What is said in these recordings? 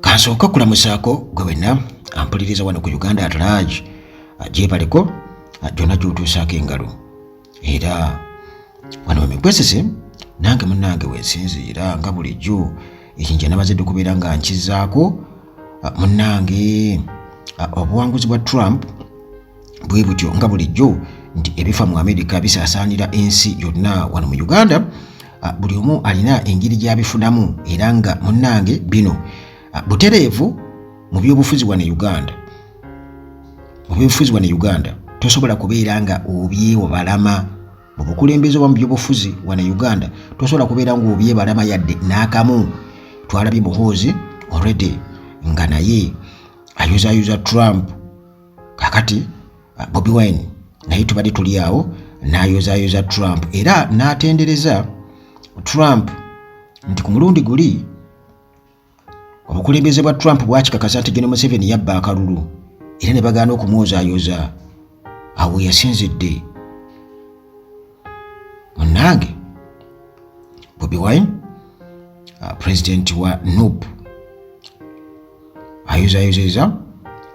Kansooka kulamusaako gwe wenna ampuliriza wano ku Uganda at large, gyebaleko gyonna gy'otuusaako engalo. Era wano we mikwesese nange munnange weesinziira nga bulijjo ekinja nabazidde okubeera nga nkizaako munnange obuwanguzi bwa Trump bwe butyo nga bulijjo nti ebifa mu Amerika bisaasaanira ensi yonna. Wano mu Uganda buli omu alina engeri gy'abifunamu era nga munnange bino butereevu mu byobufuzi wano e Uganda. Mu byobufuzi wano e Uganda tosobola kubeera nga obyebalama mu bukulembeze oba mu byobufuzi wano e Uganda tosobola kubeera nga obyebalama yadde n'akamu. Twalabye muhoozi already nga naye ayuzayuza Trump. Kakati Bobi Wine naye tubadde tuli awo n'ayuzayuza Trump era n'atendereza Trump nti ku mulundi guli obukulembeze bwa Trump bwakikakasa nti Gen. Museveni yabba akalulu era ne bagaana okumwozaayoza. Awo yasinzidde munnange Bobi Wine president wa NUP ayuzayuzeza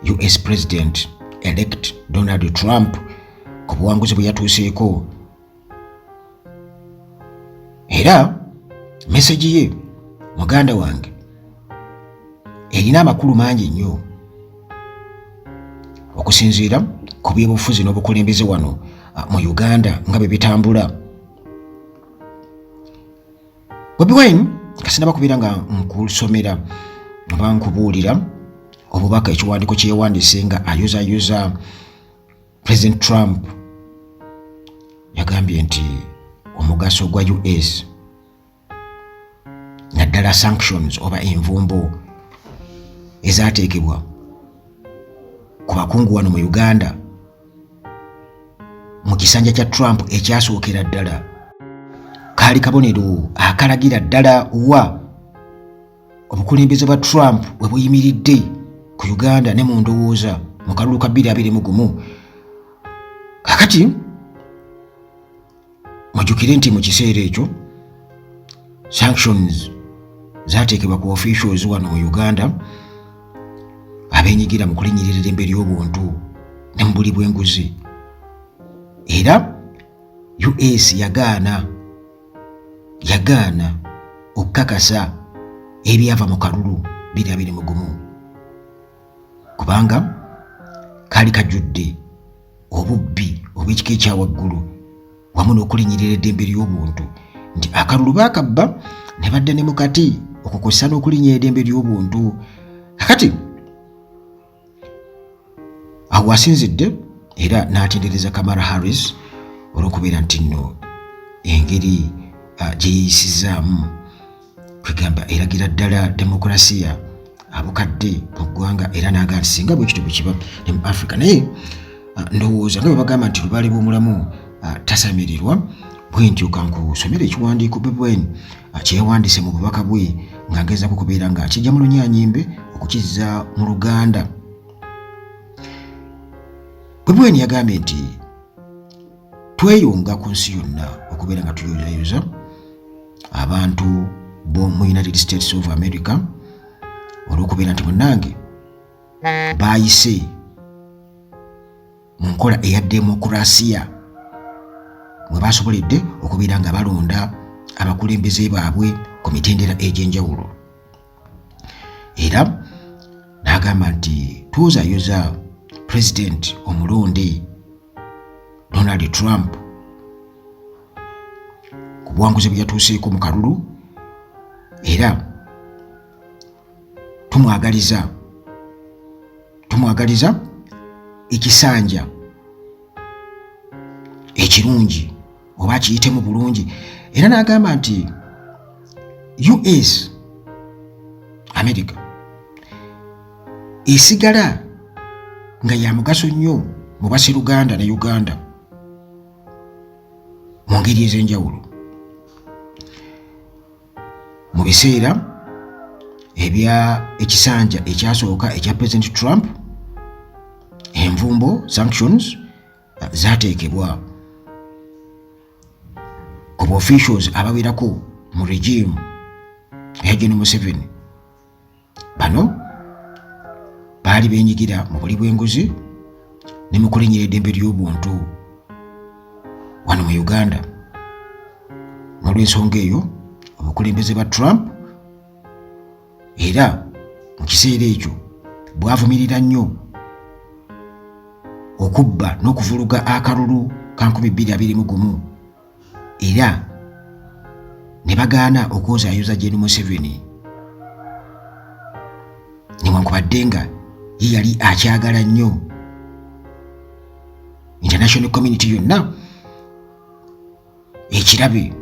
US President elect Donald Trump ku buwanguzi bwe yatuuseeko. Era meseji ye muganda wange erina amakulu mangi nnyo okusinziira ku byobufuzi n'obukulembeze wano mu Uganda nga bwe bitambula. Bobi Wine kasinaba kubeera nga nkusomera oba nkubuulira obubaka ekiwandiiko kye yewandiise nga ayuzayuza President Trump. Yagambye nti omugaso gwa US naddala sanctions oba envumbo ezaateekebwa ku bakungu wano mu Uganda mu kisanja kya Trump ekyasookera ddala kaali kabonero akalagira ddala wa obukulembeze bwa Trump bwe buyimiridde ku Uganda ne mu ndowooza mu kalulu ka 2021. Kakati mujjukire nti mu kiseera ekyo sanctions zaateekebwa ku officials wano mu Uganda abeenyigira mu kulinnyirira eddembe ly'obuntu ne mu buli bw'enguzi. Era US yagaana okukakasa ebyava mu kalulu 2021 kubanga kaali kajjudde obubbi obw'ekika ekya waggulu wamu n'okulinnyirira eddembe ly'obuntu nti akalulu baakabba ne badda ne mukati okukozesa n'okulinnya eddembe ly'obuntu. Kakati awo asinzidde era n'atendereza Kamala Harris olw'okubeera nti nno engeri gye yeeyisizaamu kwegamba eragira ddala demokulasiya abukadde mu ggwanga era n'agaa nti singa bwe kityo bwe kiba ne mu Africa. Naye ndowooza nga bwe bagamba nti lubaale bw'omulamu tasamirirwa, bwe ntyo kankusomera ekiwandiiko Bobi Wine kye yawandiise mu bubaka bwe ng'agezaako kubeera nga kijja mu Lunyaanyimbe okukizza mu Luganda. Bobi Wine yagambye nti tweyunga ku nsi yonna okubeera nga tuyuzayuza abantu b'omu United States of America olw'okubeera nti munnange baayise mu nkola eya demokulasiya mwe baasoboledde okubeera nga balonda abakulembeze baabwe ku mitendera egy'enjawulo. Era n'agamba nti twozayuza President omulonde Donald Trump ku buwanguzi bwe yatuuseeko mu kalulu era tumwagaliza ekisanja ekirungi oba kiyitemu bulungi. Era n'agamba nti US America esigala nga ya mugaso nnyo mu Basseruganda ne Uganda mu ngeri ez'enjawulo. Mu biseera ebya ekisanja ekyasooka ekya President Trump envumbo sanctions zaateekebwa ku officials abawerako mu regime eya Gen. Museveni bano baali benyigira mu buli bw'enguzi ne mu kulinnyira eddembe ly'obuntu wano mu Uganda. N'olw'ensonga eyo obukulembeze bwa Trump era mu kiseera ekyo bwavumirira nnyo okubba n'okuvuluga akalulu ka 2021 era ne bagaana okwozaayoza Gen. Museveni newankubadde nga ye yali akyagala nnyo international community yonna ekirabe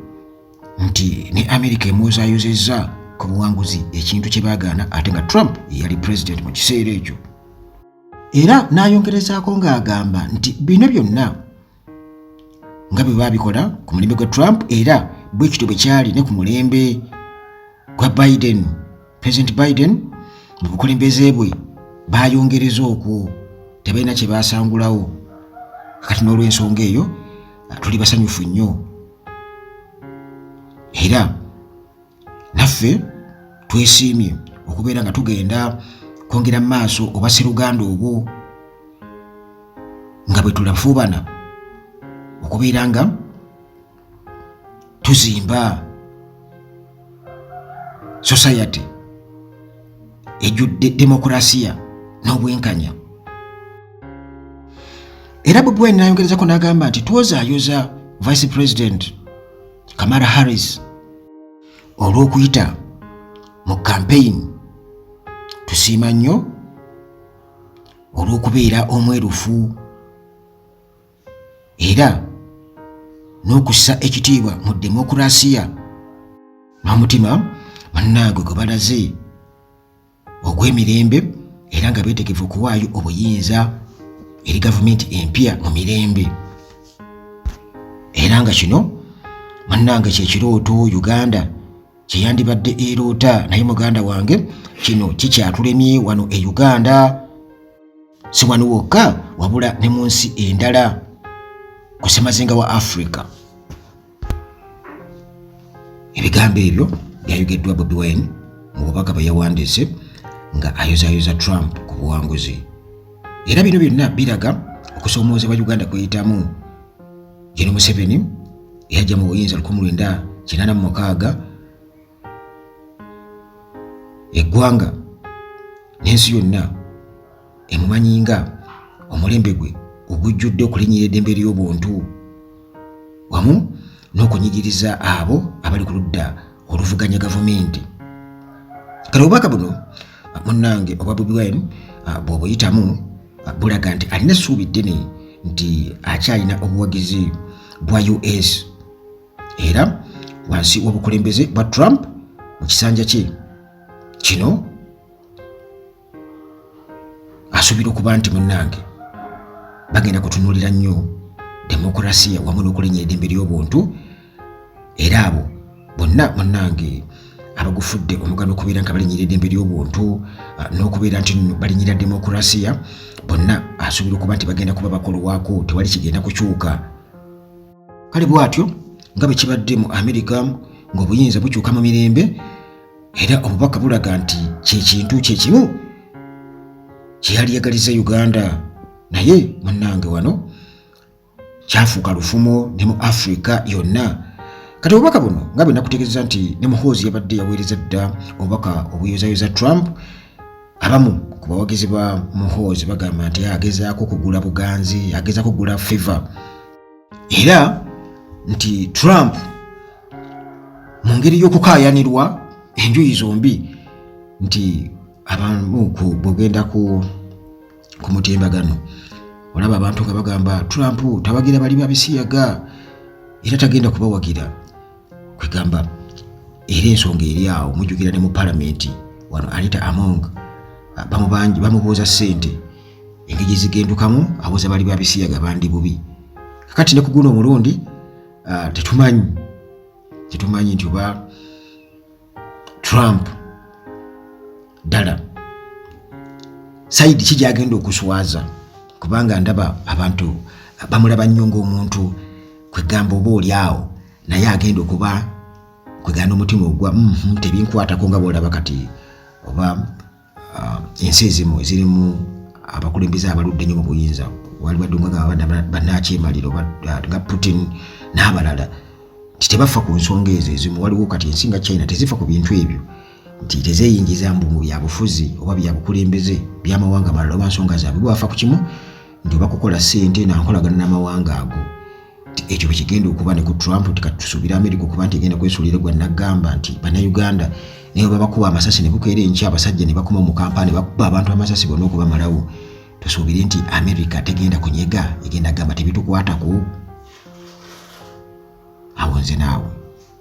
nti ne America emwozaayozezza ku buwanguzi ekintu kye baagaana ate nga Trump yali president mu kiseera ekyo. Era n'ayongerezaako ng'agamba nti bino byonna nga bwe baabikola ku mulembe gwa Trump era bwe kityo bwe kyali ne ku mulembe gwa Biden. President Biden mu bukulembeze bwe baayongereza okwo, tebalina kye baasangulawo. Kati n'olw'ensonga eyo tuli basanyufu nnyo era naffe twesiimye okubeera nga tugenda kwongera mu maaso oba sseruganda obwo nga bwe tulafuubana okubeera nga tuzimba society ejjudde demokulasiya n'obwenkanya. Era Bobi Wine n'ayongerezako n'agamba nti twozaayoza Vice President Kamala Harris olw'okuyita mu campaign. Tusiima nnyo olw'okubeera omwerufu era n'okussa ekitiibwa mu demokulasiya n'omutima bannange gwe balaze ogw'emirembe era nga beetegefu okuwaayo obuyinza eri gavumenti empya mu mirembe. Era nga kino bannange kye kirooto Uganda kye yandibadde eroota, naye muganda wange kino kikyatulemye wano e Uganda, si wano wokka wabula ne mu nsi endala ku ssemazinga wa Africa. Ebigambo ebyo byayogeddwa Bobi Wine mu bubaka bwe yawandiise nga ayozaayoza Trump ku buwanguzi. Era bino byonna biraga okusoomoozebwa Uganda kweyitamu. Gen. Museveni yajja mu buyinza 1986 eggwanga n'ensi yonna emumanyi nga omulembe gwe ogujjudde okulinnyira eddembe ly'obuntu wamu n'okunyigiriza abo abali ku ludda oluvuganya gavumenti. Kale obubaka buno munnange obwa Bobi Wine bw'obuyitamu bulaga nti alina essuubi ddene nti akyalina obuwagizi bwa US era wansi w'obukulembeze bwa Trump mu kisanja kye kino asuubira okuba nti munnange bagenda kutunuulira nnyo demokulasiya wamu n'okulinnya eddembe ly'obuntu era abo bonna munnange abagufudde omugano okubeera nga balinnyira eddembe ly'obuntu n'okubeera nti balinnyira demokulasiya bonna asuubira okuba nti bagenda kuba bakolwaako, tewali kigenda kukyuka. Kale bw'atyo nga bwe kibadde mu America ng'obuyinza bukyuka mu mirembe era obubaka bulaga nti kyekintu kyekimu kyeyaliyagaliza Uganda, naye munnange wano kyafuuka lufumo ne mu Africa yonna. Kati obubaka buno nga bwe nakutegeeza nti ne Muhoozi yabadde yaweereza dda obubaka obuyozaayoza Trump. Abamu ku bawagizi ba Muhoozi bagamba nti agezaako kugula buganzi, agezaako kugula favor era nti Trump mu ngeri y'okukaayanirwa enjuyi zombi nti abamu bw'ogenda ku mutimbagano olaba abantu nga bagamba Trump tawagira bali babisiyaga era tagenda kubawagira, kwegamba era ensonga eri awo mujjukira ne mu palamenti wano Anita Among bamubuuza ssente engeri zigendukamu abuuza bali babisiyaga bandi bubi. Kakati ne ku guno omulundi tetumanyi nti oba Trump ddala sayidi ki gyagenda okuswaza, kubanga ndaba abantu bamulaba nnyo ng'omuntu kwegamba oba oli awo naye agenda okuba kwegana omutima ogwa tebinkwatako nga bw'olaba kati oba ensi ezimu ezirimu abakulembeze abaludde nnyo mu buyinza wali badunga bannakyemaliro nga Putin n'abalala nti tebafa ku nsonga ezo ezimu. Waliwo kati ensi nga China tezifa ku bintu ebyo nti tezeeyingiza mu byabufuzi oba byabukulembeze by'amawanga amalala oba nsonga zaabwe. Bwafa ku kimu nti oba kukola ssente nankolagana n'amawanga ago. Ekyo bwe kigenda okuba ne ku Trump nti katusuubira Amerika okuba nti egenda kwesuulira gwe nagamba nti bannayuganda naye bwe bakuba amasasi ne bukeera enkya abasajja ne bakoma mu Kampala ne bakuba abantu amasasi bonna okubamalawo, tusuubire nti Amerika tegenda kunyega, egenda gamba tebitukwatako. Awo nze naawe